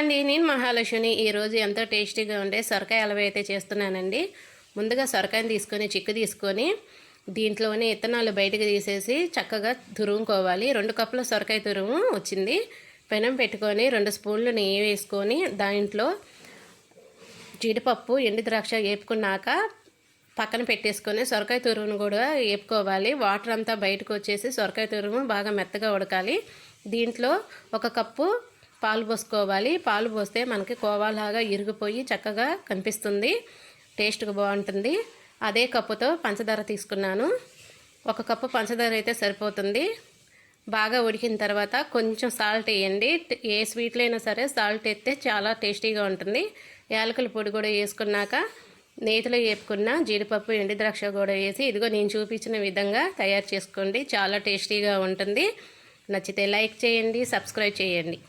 అండి, నేను మహాలక్ష్మిని. ఈరోజు ఎంతో టేస్టీగా ఉండే సొరకాయ హల్వా అయితే చేస్తున్నానండి. ముందుగా సొరకాయని తీసుకొని చిక్కు తీసుకొని దీంట్లోని ఇత్తనాలు బయటకు తీసేసి చక్కగా తురుముకోవాలి. 2 కప్పుల సొరకాయ తురుము వచ్చింది. పెనం పెట్టుకొని 2 స్పూన్లు నెయ్యి వేసుకొని దాంట్లో జీడిపప్పు ఎండు ద్రాక్ష వేపుకున్నాక పక్కన పెట్టేసుకొని సొరకాయ తురుమును కూడా వేపుకోవాలి. వాటర్ అంతా బయటకు వచ్చేసి సొరకాయ తురుము బాగా మెత్తగా ఉడకాలి. దీంట్లో 1 కప్పు పాలు పోసుకోవాలి. పాలు పోస్తే మనకి కోవాలాగా ఇరిగిపోయి చక్కగా కనిపిస్తుంది, టేస్ట్గా బాగుంటుంది. అదే కప్పుతో పంచదార తీసుకున్నాను. 1 కప్పు పంచదార అయితే సరిపోతుంది. బాగా ఉడికిన తర్వాత కొంచెం సాల్ట్ వేయండి. ఏ స్వీట్లో అయినా సరే సాల్ట్ వేస్తే చాలా టేస్టీగా ఉంటుంది. యాలకుల పొడి కూడా వేసుకున్నాక నేతిలో వేపుకున్న జీడిపప్పు ఎండు ద్రాక్ష కూడా వేసి ఇదిగో నేను చూపించిన విధంగా తయారు చేసుకోండి. చాలా టేస్టీగా ఉంటుంది. నచ్చితే లైక్ చేయండి, సబ్స్క్రైబ్ చేయండి.